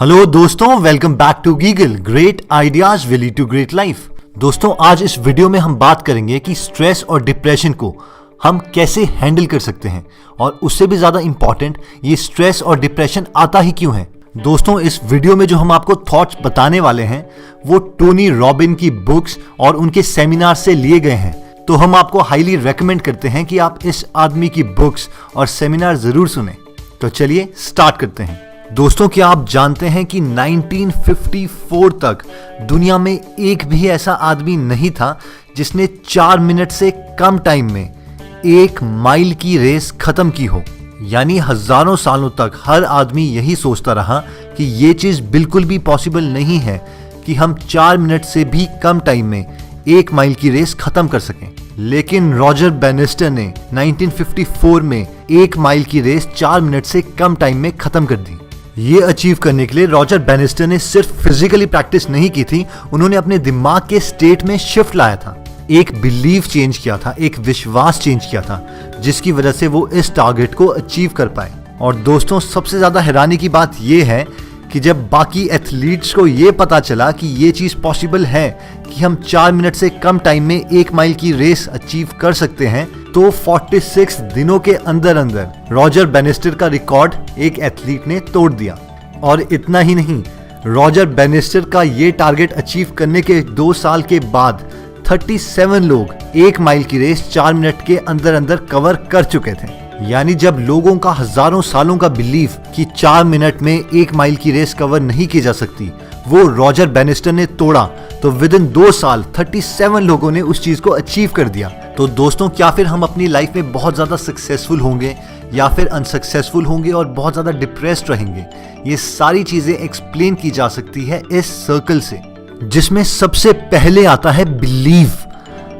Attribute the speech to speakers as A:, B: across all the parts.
A: Hello दोस्तों, welcome back to Geegal. Great ideas will lead to great life. दोस्तों, आज इस वीडियो में हम बात करेंगे कि स्ट्रेस और डिप्रेशन को हम कैसे हैंडल कर सकते हैं, और उससे भी ज्यादा इंपॉर्टेंट, ये स्ट्रेस और डिप्रेशन आता ही क्यों है। दोस्तों, इस वीडियो में जो हम आपको थॉट्स बताने वाले हैं वो टोनी रॉबिन की बुक्स और उनके सेमिनार से लिए गए हैं। तो हम आपको हाईली रेकमेंड करते हैं कि आप इस आदमी की बुक्स और सेमिनार जरूर सुने। तो चलिए स्टार्ट करते हैं। दोस्तों, क्या आप जानते हैं कि 1954 तक दुनिया में एक भी ऐसा आदमी नहीं था जिसने 4 मिनट से कम टाइम में 1 माइल की रेस खत्म की हो। यानी हजारों सालों तक हर आदमी यही सोचता रहा कि ये चीज बिल्कुल भी पॉसिबल नहीं है कि हम 4 मिनट से भी कम टाइम में 1 माइल की रेस खत्म कर सकें। लेकिन रॉजर बैनिस्टर ने 1954 में 1 माइल की रेस 4 मिनट से कम टाइम में खत्म कर दी। ये अचीव करने के लिए रॉजर बैनिस्टर ने सिर्फ फिजिकली प्रैक्टिस नहीं की थी, उन्होंने अपने दिमाग के स्टेट में शिफ्ट लाया था, एक बिलीफ चेंज किया था, एक विश्वास चेंज किया था, जिसकी वजह से वो इस टारगेट को अचीव कर पाए। और दोस्तों, सबसे ज्यादा हैरानी की बात ये है कि जब बाकी एथलीट्स को ये पता चला कि ये चीज पॉसिबल है कि हम 4 मिनट से कम टाइम में 1 माइल की रेस अचीव कर सकते हैं, तो 46 दिनों के अंदर अंदर रॉजर बैनिस्टर का रिकॉर्ड एक एथलीट ने तोड़ दिया। और इतना ही नहीं, रॉजर बैनिस्टर का ये टारगेट अचीव करने के 2 साल के बाद 37 लोग 1 माइल की रेस 4 मिनट के अंदर अंदर कवर कर चुके थे। यानी जब लोगों का हजारों सालों का बिलीफ कि 4 मिनट में 1 माइल की रेस कवर नहीं की जा सकती, वो रॉजर बैनिस्टर ने तोड़ा, तो विद इन 2 साल 37 लोगों ने उस चीज को अचीव कर दिया। तो दोस्तों, क्या फिर हम अपनी लाइफ में बहुत ज्यादा सक्सेसफुल होंगे या फिर अनसक्सेसफुल होंगे और बहुत ज्यादा डिप्रेस्ड रहेंगे? ये सारी चीजें एक्सप्लेन की जा सकती है इस सर्कल से, जिसमें सबसे पहले आता है बिलीव।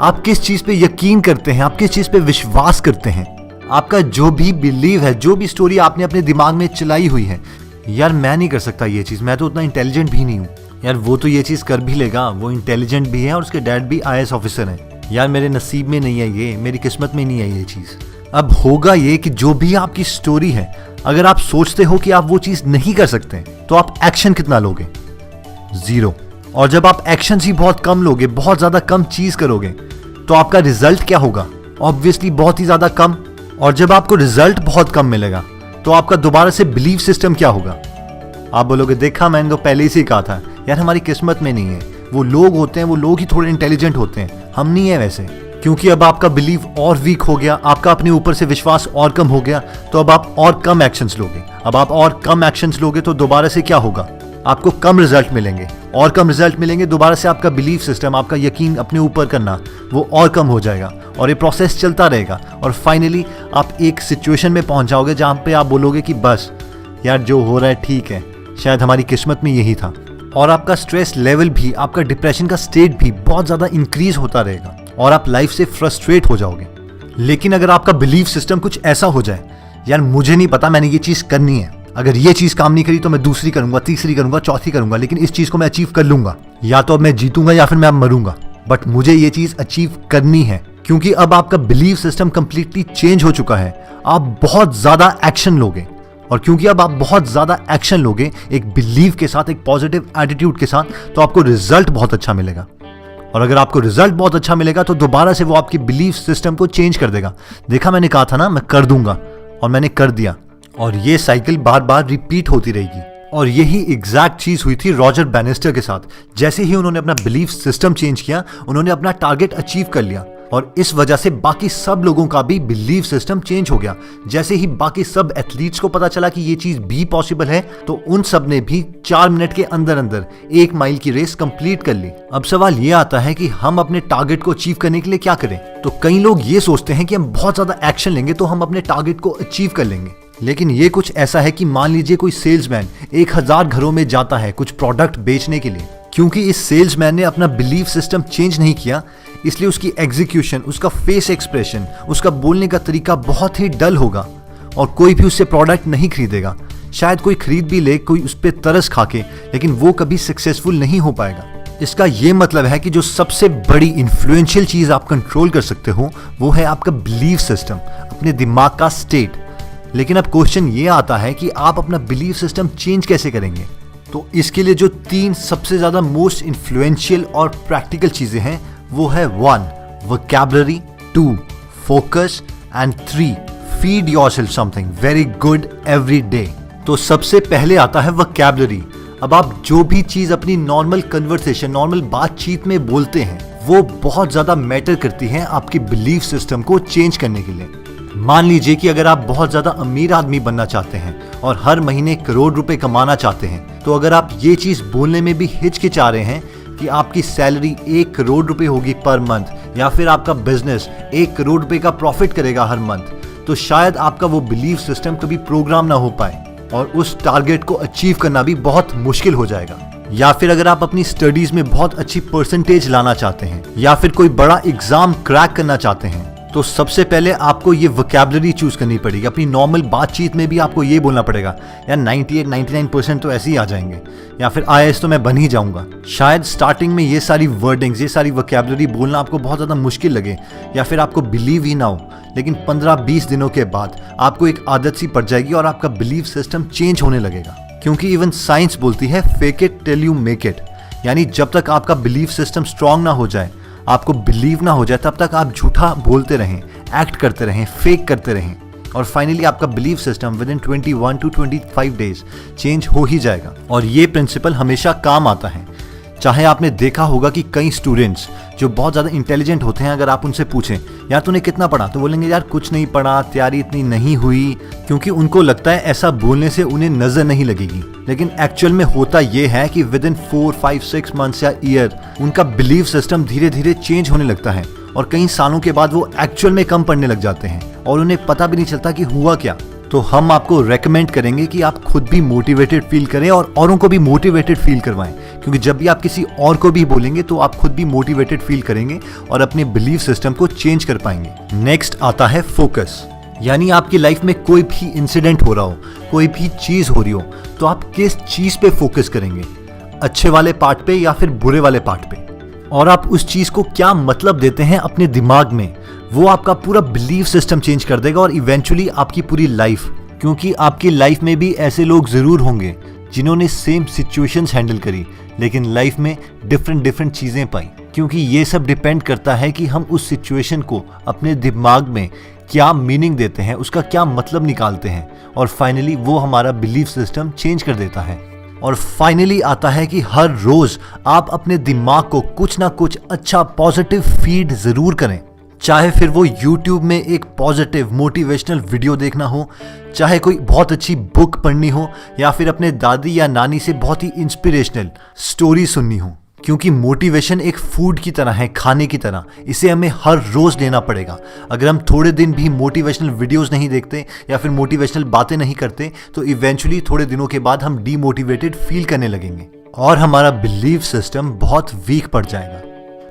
A: आप किस चीज पे यकीन करते हैं, आप किस चीज पे विश्वास करते हैं। आपका जो भी बिलीव है, जो भी स्टोरी आपने अपने दिमाग में चलाई हुई है, यार मैं नहीं कर सकता ये चीज, मैं तो उतना इंटेलिजेंट भी नहीं हूँ, यार वो तो ये चीज कर भी लेगा, वो इंटेलिजेंट भी है और उसके डैड भी IAS ऑफिसर है, यार मेरे नसीब में नहीं है ये, मेरी किस्मत में नहीं है ये चीज। अब होगा ये कि जो भी आपकी स्टोरी है, अगर आप सोचते हो कि आप वो चीज नहीं कर सकते, तो आप एक्शन कितना लोगे? 0। और जब आप एक्शन ही बहुत कम लोगे, बहुत ज्यादा कम चीज करोगे, तो आपका रिजल्ट क्या होगा? ऑब्वियसली बहुत ही ज्यादा कम। और जब आपको रिजल्ट बहुत कम मिलेगा, तो आपका दोबारा से बिलीफ सिस्टम क्या होगा? आप बोलोगे, देखा मैंने तो पहले से ही कहा था, यार हमारी किस्मत में नहीं है, वो लोग होते हैं, वो लोग ही थोड़े इंटेलिजेंट होते हैं, हम नहीं है वैसे। क्योंकि अब आपका बिलीव और वीक हो गया, आपका अपने ऊपर से विश्वास और कम हो गया, तो अब आप और कम एक्शंस लोगे। अब आप और कम एक्शंस लोगे तो दोबारा से क्या होगा? आपको कम रिजल्ट मिलेंगे, और कम रिजल्ट मिलेंगे, दोबारा से आपका बिलीफ सिस्टम, आपका यकीन अपने ऊपर करना, वो और कम हो जाएगा, और ये प्रोसेस चलता रहेगा। और फाइनली आप एक सिचुएशन में पहुंच जाओगे जहां पे आप बोलोगे कि बस यार जो हो रहा है ठीक है, शायद हमारी किस्मत में यही था। और आपका स्ट्रेस लेवल भी, आपका डिप्रेशन का स्टेट भी बहुत ज्यादा इंक्रीज होता रहेगा, और आप लाइफ से फ्रस्ट्रेट हो जाओगे। लेकिन अगर आपका बिलीफ सिस्टम कुछ ऐसा हो जाए, यार मुझे नहीं पता, मैंने ये चीज करनी है, अगर ये चीज काम नहीं करी तो मैं दूसरी करूंगा, तीसरी करूंगा, चौथी करूंगा, लेकिन इस चीज को मैं अचीव कर लूंगा, या तो अब मैं जीतूंगा या फिर मैं अब मरूंगा, बट मुझे ये चीज अचीव करनी है। क्योंकि अब आपका बिलीफ सिस्टम कंप्लीटली चेंज हो चुका है, आप बहुत ज्यादा एक्शन लोगे, और क्योंकि अब आप बहुत ज्यादा एक्शन लोगे एक बिलीव के साथ, एक पॉजिटिव एटीट्यूड के साथ, तो आपको रिजल्ट बहुत अच्छा मिलेगा। और अगर आपको रिजल्ट बहुत अच्छा मिलेगा तो दोबारा से वो आपकी बिलीफ सिस्टम को चेंज कर देगा। देखा, मैंने कहा था ना मैं कर दूंगा, और मैंने कर दिया, और ये साइकिल बार बार रिपीट होती रहेगी। और यही एग्जैक्ट चीज हुई थी रॉजर बैनिस्टर के साथ। जैसे ही उन्होंने अपना बिलीफ सिस्टम चेंज किया, उन्होंने अपना टारगेट अचीव कर लिया, और इस वजह से बाकी सब लोगों का भी बिलीफ सिस्टम चेंज हो गया। जैसे ही बाकी सब एथलीट्स को पता चला कि ये चीज भी पॉसिबल है, तो उन सब ने भी 4 मिनट के अंदर अंदर 1 माइल की रेस कंप्लीट कर ली। अब सवाल ये आता है कि हम अपने टारगेट को अचीव करने के लिए क्या करें? तो कई लोग ये सोचते हैं कि हम बहुत ज्यादा एक्शन लेंगे तो हम अपने टारगेट को अचीव कर लेंगे। लेकिन ये कुछ ऐसा है कि मान लीजिए कोई सेल्समैन 1000 घरों में जाता है कुछ प्रोडक्ट बेचने के लिए। क्योंकि इस सेल्समैन ने अपना बिलीफ सिस्टम चेंज नहीं किया, इसलिए उसकी एग्जीक्यूशन, उसका फेस एक्सप्रेशन, उसका बोलने का तरीका बहुत ही डल होगा, और कोई भी उससे प्रोडक्ट नहीं खरीदेगा। शायद कोई खरीद भी ले, कोई उस पर तरस खा के, लेकिन वो कभी सक्सेसफुल नहीं हो पाएगा। इसका ये मतलब है कि जो सबसे बड़ी इन्फ्लुएंशियल चीज आप कंट्रोल कर सकते हो, वो है आपका बिलीफ सिस्टम, अपने दिमाग का स्टेट। लेकिन अब क्वेश्चन ये आता है कि आप अपना बिलीफ सिस्टम चेंज कैसे करेंगे? तो इसके लिए जो 3 सबसे ज्यादा मोस्ट इन्फ्लुएंशियल और प्रैक्टिकल चीजें हैं वो है 1 vocabulary, 2 focus and 3 feed yourself something very good every day. तो सबसे पहले आता है वोकैबुलरी। अब आप जो भी चीज अपनी नॉर्मल कन्वर्सेशन, नॉर्मल बातचीत में बोलते हैं वो बहुत ज्यादा मैटर करती है आपकी बिलीफ सिस्टम को चेंज करने के लिए। मान लीजिए कि अगर आप बहुत ज्यादा अमीर आदमी बनना चाहते हैं और हर महीने करोड़ रुपए कमाना चाहते हैं, तो अगर आप ये चीज बोलने में भी हिचकिचा रहे हैं कि आपकी सैलरी 1 करोड़ रुपए होगी पर मंथ, या फिर आपका बिजनेस 1 करोड़ रुपए का प्रॉफिट करेगा हर मंथ, तो शायद आपका वो बिलीफ सिस्टम कभी प्रोग्राम ना हो पाए और उस टारगेट को अचीव करना भी बहुत मुश्किल हो जाएगा। या फिर अगर आप अपनी स्टडीज में बहुत अच्छी परसेंटेज लाना चाहते हैं या फिर कोई बड़ा एग्जाम क्रैक करना चाहते हैं, तो सबसे पहले आपको ये वोकैबुलरी चूज करनी पड़ेगी। अपनी नॉर्मल बातचीत में भी आपको ये बोलना पड़ेगा, यार 98-99% तो ऐसे ही आ जाएंगे, या फिर IAS तो मैं बन ही जाऊंगा। शायद स्टार्टिंग में ये सारी वर्डिंग्स, ये सारी वोकैबुलरी बोलना आपको बहुत ज़्यादा मुश्किल लगे या फिर आपको बिलीव ही ना हो, लेकिन 15-20 दिनों के बाद आपको एक आदत सी पड़ जाएगी और आपका बिलीफ सिस्टम चेंज होने लगेगा। क्योंकि इवन साइंस बोलती है fake it till you make it, यानी जब तक आपका बिलीफ सिस्टम स्ट्रांग ना हो जाए, आपको बिलीव ना हो जाए, तब तक आप झूठा बोलते रहें, एक्ट करते रहें, फेक करते रहें, और फाइनली आपका belief system with in 21 to 25 days change हो ही जाएगा। और ये प्रिंसिपल हमेशा काम आता है। चाहे आपने देखा होगा कि कई स्टूडेंट्स जो बहुत ज़्यादा इंटेलिजेंट होते हैं, अगर आप उनसे पूछें यार तूने कितना पढ़ा, तो बोलेंगे यार कुछ नहीं पढ़ा, तैयारी इतनी नहीं हुई, क्योंकि उनको लगता है ऐसा बोलने से उन्हें नजर नहीं लगेगी। लेकिन एक्चुअल में होता यह है कि विद इन 4, 5, 6 मंथ्स या ईयर उनका बिलीफ सिस्टम धीरे धीरे चेंज होने लगता है और कई सालों के बाद वो एक्चुअल में कम पढ़ने लग जाते हैं और उन्हें पता भी नहीं चलता कि हुआ क्या। तो हम आपको रेकमेंड करेंगे कि आप खुद भी मोटिवेटेड फील करें और औरों को भी मोटिवेटेड फील करवाएं, क्योंकि जब भी आप किसी और को भी बोलेंगे तो आप खुद भी मोटिवेटेड फील करेंगे और अपने बिलीफ सिस्टम को चेंज कर पाएंगे। नेक्स्ट आता है फोकस, यानी आपकी लाइफ में कोई भी इंसिडेंट हो रहा हो, कोई भी चीज हो रही हो, तो आप किस चीज पे फोकस करेंगे, अच्छे वाले पार्ट पे या फिर बुरे वाले पार्ट पे, और आप उस चीज को क्या मतलब देते हैं अपने दिमाग में, वो आपका पूरा बिलीफ सिस्टम चेंज कर देगा और इवेंचुअली आपकी पूरी लाइफ। क्योंकि आपकी लाइफ में भी ऐसे लोग जरूर होंगे जिन्होंने सेम सिचुएशंस हैंडल करी, लेकिन लाइफ में डिफरेंट चीजें पाई। क्योंकि ये सब डिपेंड करता है कि हम उस सिचुएशन को अपने दिमाग में क्या मीनिंग देते हैं, उसका क्या मतलब निकालते हैं, और फाइनली वो हमारा बिलीफ सिस्टम चेंज कर देता है। और फाइनली आता है कि हर रोज आप अपने दिमाग को कुछ ना कुछ अच्छा पॉजिटिव फीड जरूर करें, चाहे फिर वो YouTube में एक पॉजिटिव मोटिवेशनल वीडियो देखना हो, चाहे कोई बहुत अच्छी बुक पढ़नी हो, या फिर अपने दादी या नानी से बहुत ही इंस्पिरेशनल स्टोरी सुननी हो। क्योंकि मोटिवेशन एक फूड की तरह है, खाने की तरह, इसे हमें हर रोज लेना पड़ेगा। अगर हम थोड़े दिन भी मोटिवेशनल वीडियोस नहीं देखते या फिर मोटिवेशनल बातें नहीं करते, तो इवेंचुअली थोड़े दिनों के बाद हम डीमोटिवेटेड फील करने लगेंगे और हमारा बिलीफ सिस्टम बहुत वीक पड़ जाएगा।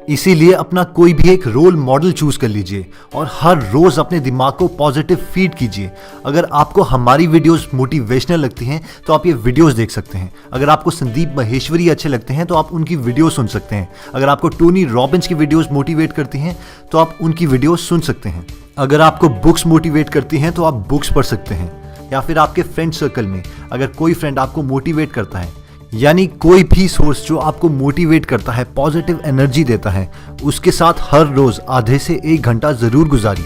A: इसीलिए अपना कोई भी एक रोल मॉडल चूज कर लीजिए और हर रोज अपने दिमाग को पॉजिटिव फीड कीजिए। अगर आपको हमारी वीडियोस मोटिवेशनल लगती हैं तो आप ये वीडियोस देख सकते हैं। अगर आपको संदीप महेश्वरी अच्छे लगते हैं तो आप उनकी वीडियो सुन सकते हैं। अगर आपको टोनी रॉबिन्स की वीडियोस मोटिवेट करती हैं तो आप उनकी वीडियोस सुन सकते हैं। अगर आपको बुक्स मोटिवेट करती हैं तो आप बुक्स पढ़ सकते हैं। या फिर आपके फ्रेंड सर्कल में अगर कोई फ्रेंड आपको मोटिवेट करता है, यानी कोई भी सोर्स जो आपको मोटिवेट करता है, पॉजिटिव एनर्जी देता है, उसके साथ हर रोज आधे से 1 घंटा जरूर गुजारिए।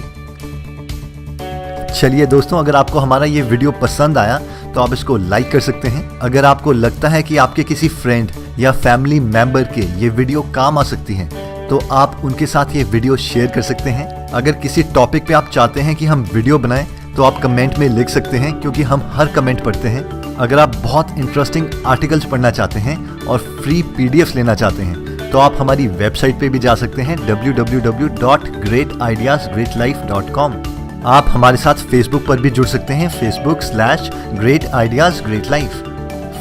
A: चलिए दोस्तों, अगर आपको हमारा ये वीडियो पसंद आया तो आप इसको लाइक कर सकते हैं। अगर आपको लगता है कि आपके किसी फ्रेंड या फैमिली मेंबर के ये वीडियो काम आ सकती है तो आप उनके साथ ये वीडियो शेयर कर सकते हैं। अगर किसी टॉपिक पे आप चाहते हैं कि हम वीडियो बनाएं तो आप कमेंट में लिख सकते हैं, क्योंकि हम हर कमेंट पढ़ते हैं। अगर आप बहुत इंटरेस्टिंग आर्टिकल्स पढ़ना चाहते हैं और फ्री PDFs लेना चाहते हैं तो आप हमारी वेबसाइट पे भी जा सकते हैं www.greatideasgreatlife.com। आप हमारे साथ फेसबुक पर भी जुड़ सकते हैं, facebook/greatideasgreatlife।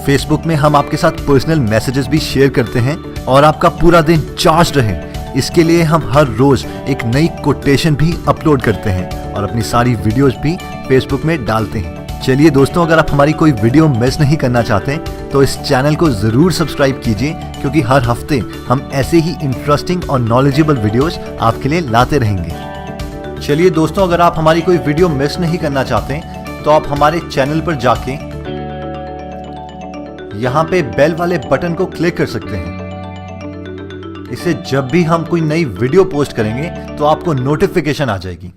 A: फेसबुक में हम आपके साथ पर्सनल मैसेजेस भी शेयर करते हैं और आपका पूरा दिन चार्ज रहे इसके लिए हम हर रोज एक नई कोटेशन भी अपलोड करते हैं और अपनी सारी वीडियोस भी फेसबुक में डालते हैं। चलिए दोस्तों, अगर आप हमारी कोई वीडियो मिस नहीं करना चाहते तो इस चैनल को जरूर सब्सक्राइब कीजिए, क्योंकि हर हफ्ते हम ऐसे ही इंटरेस्टिंग और नॉलेजेबल वीडियोस आपके लिए लाते रहेंगे। चलिए दोस्तों, अगर आप हमारी कोई वीडियो मिस नहीं करना चाहते तो आप हमारे चैनल पर जाके यहाँ पे बेल वाले बटन को क्लिक कर सकते हैं। इससे जब भी हम कोई नई वीडियो पोस्ट करेंगे तो आपको नोटिफिकेशन आ जाएगी।